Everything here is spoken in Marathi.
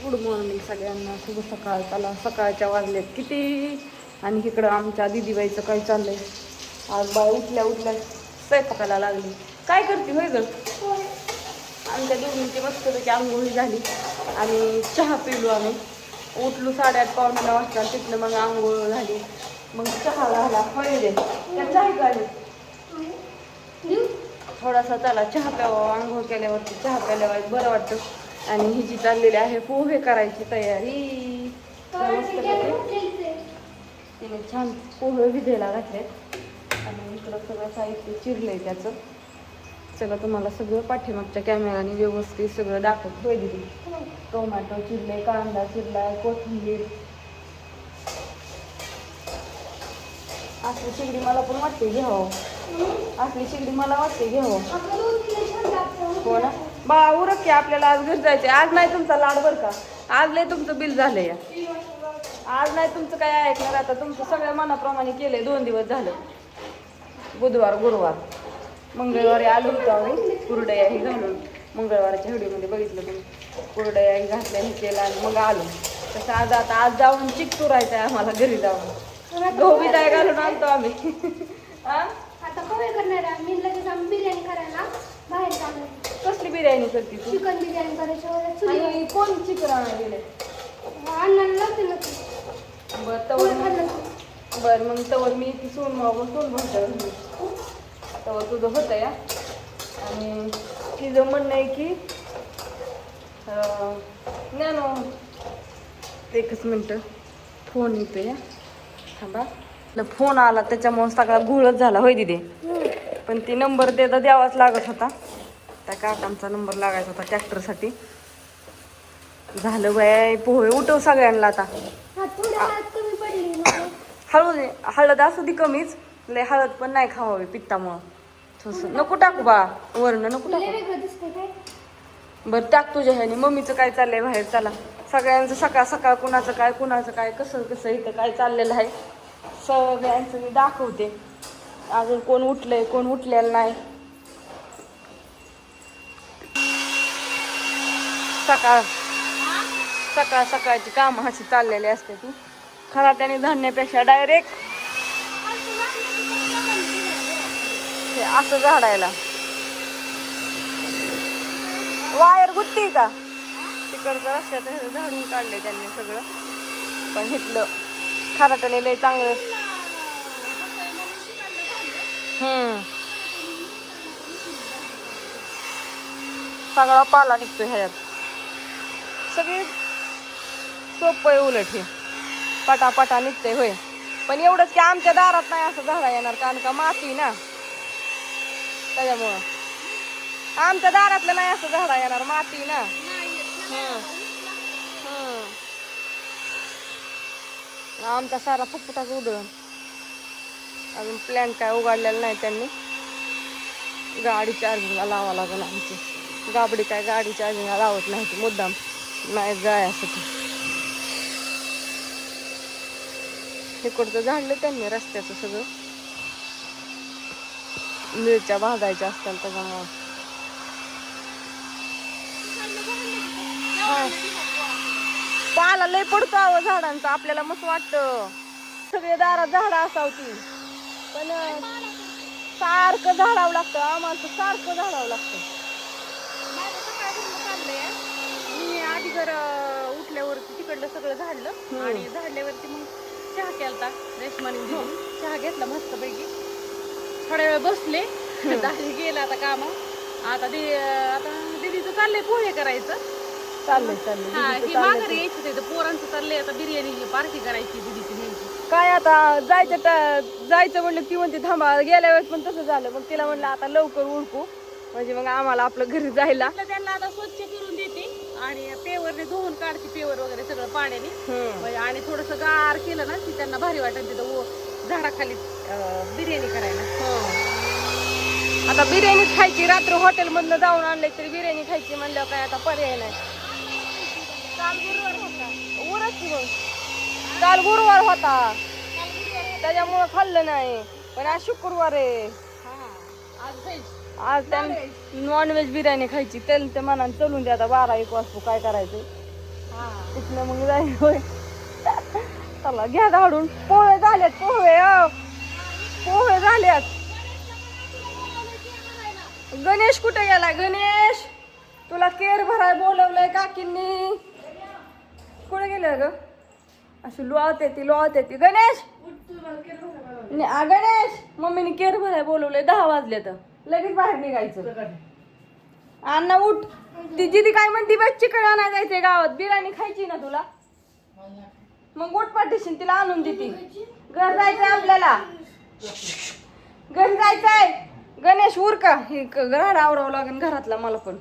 गुड मॉर्निंग सगळ्यांना. शुभ सकाळ. चला सकाळच्या वाजलेत किती आणि इकडं आमच्या दिदीबाईचं काय चाललंय. आज बाय उठल्या उठल्या स्वयंपाकाला लागली. काय करते होय ग? आमच्या दोघींची मस्तपैकी आंघोळी झाली आणि चहा पिलो आम्ही. उठलो 8:30 पावणे 9 वाजता. तिथनं मग आंघोळ झाली, मग चहा झाला. होय रे त्या चहा गाडी थोडासा चला चहा प्यावा. आंघोळ केल्यावरती चहा प्यायल्यावर बरं वाटतं. आणि ही जी चाललेली आहे पोहे करायची तयारी. तिने छान पोहे भिजायला घातले आणि इकडं सगळं साहित्य चिरलंय त्याचं. सगळं तुम्हाला सगळं पाठीमागच्या कॅमेराने व्यवस्थित सगळं दाखवत होय दिदी. टोमॅटो चिरले, कांदा चिरलाय, कोथिंबीर. असली शेगडी मला पण वाटते घ्यावं. असली शेगडी मला वाटते घ्यावं. हो ना बा उरक की आपल्याला आज घर जायचे. आज नाही तुमचा लाड बरं का. आज लय तुमचं बिल झालं या. आज नाही तुमचं काय ऐकणार. आता तुमचं सगळ्या मनाप्रमाणे केलंय. 2 दिवस झालं. बुधवार गुरुवार मंगळवारी आलो होतो आम्ही कुरडया ही घालून. मंगळवारच्या व्हिडिओमध्ये बघितलं तुम्ही. कुरडया ही घातल्या हे केलं आणि मग आलो. तसं आज जाऊन चिक चुरायचं आहे आम्हाला घरी जाऊन. गहू बिजाय घालून आणतो आम्ही. आता पोहे करणार आहे मी. लगेच आम्ही बिर्याणी करायला बाहेर चाललो. कसली बिर्याणी करते तू? चिकन बिर्याणी करायची. आणि कोण चिकन आणायला गेले? अण्णाला लागते ना. बरं मग तवर मी ती सोन भरतं तवर तुझं होतं या. आणि तिचं म्हणणं आहे की ज्ञानो एकच मिनटं फोन येतो या. थांबा फोन आला त्याच्यामुळे सगळा घोळच झाला होय दिदे. पण ती नंबर द्यावाच लागत होता. त्या काकांचा नंबर लागायचा होता ट्रॅक्टरसाठी. झालं बाय पोहे उठव सगळ्यांना आता. हळद असू दे कमीच. लय हळद पण नाही खावावी पित्तामुळं. नको टाकू बा वरण नको टाकू. बरं टाक तुझ्या ह्याने. मम्मीचं काय चाललंय बाहेर. चला सगळ्यांचं सकाळ सकाळ कुणाचं काय कसं इथं काय चाललेलं आहे सगळ्यांचं मी दाखवते. अजून कोण उठलंय कोण उठलेलं नाही. सकाळची कामं अशी चाललेली असते ती. खराट्याने धान्यापेक्षा डायरेक्ट असं झाडायला. वायर गुत्ती का तिकडचं रस्त्यात झाडून काढले त्यांनी सगळं. पण इथलं खराट्याने लय चांगलं. सगळा पाला निघतोय ह्याच्यात. सगळी सोपं आहे उलट हे. पटापटा निघतंय होय. पण एवढंच की आमच्या दारात नाही असं झाडा येणार कारण का माती ना. त्याच्यामुळं आमच्या दारातलं नाही असं झाडा येणार माती ना. आमचा सारा फुटफुटाच उधळण. अजून प्लॅन काय उघडलेला नाही त्यांनी. गाडी चार्जिंगला लावा लागेल आमची. गाबडी काय गाडी चार्जिंगला लावत नाही ती मुद्दाम नाही जायसाठी. इकडचं झाडलं त्यांनी रस्त्याचं सगळं. मिरच्या भाजायच्या असतात त्याच्यामुळं. पाला लय पडतो आव झाडांचा. आपल्याला मस्त वाटतं सगळे दारात झाडं असावती. पण सारखं झाडावं लागतं आम्हाला. सारखं झाडावं लागतं. मी आधी घर उठल्यावरती तिकडलं सगळं झाडलं आणि झाडल्यावरती मग चहा केलता रेशमाने घेऊन. चहा घेतला मस्त पैकी. थोड्या वेळ बसले. दादी गेला आता काम. आता दीदीचं चाललंय पोहे करायचं. चाललंय माघारी यायचं पोरांचं चाललंय आता बिर्याणी पार्टी करायची दीदीची न्यायची. काय आता जायचं म्हणलं ती म्हणते थांबा. गेल्या वेळेस पण तसं झालं. मग तिला म्हणलं आता लवकर उरकू म्हणजे मग आम्हाला आपलं घरी जायला. त्यांना आता स्वच्छ करून देते आणि पेवरने धुवून काढते. पेवर वगैरे सगळं पाण्याने. आणि थोडस गार केलं ना की त्यांना भारी वाटेल तिथं झाडाखाली बिर्याणी करायला. आता बिर्याणीच खायची. रात्र हॉटेल मधनं जाऊन आणले तरी बिर्याणी खायची म्हणल्यावर काय आता पर्याय नाही. काल गुरुवार होता. उरच की मग काल गुरुवार होता त्याच्यामुळं खाल्लं नाही. पण आज शुक्रवार आहे. आज त्यांनी नॉनव्हेज बिर्याणी खायची. त्याला ते मनाने चलून द्या. आता 12-1 वाजता काय करायचं. तिथनं मग जाईल होय. चला घ्या धाडून. पोहे झालेत पोहे. पोहे झाल्यात. गणेश कुठे गेलाय गणेश? तुला केर भराय बोलवलंय काकींनी. कुठे गेलं ग? अशी लोळते ती गणेश. गणेश मम्मीने केर भराय बोलवलंय 10 वाजले तर लगेच बाहेर निघायचं. अण्णा उठ. ती जिदी काय म्हणती बघ चिकन आणायला जायचंय गावात. बिर्याणी खायची ना तुला? मग उठ पाठीशीन तिला आणून देती. घर जायचंय आपल्याला. घर जायचंय. गणेश उर का हे घरात आवरावं लागेल घरातला मला पण.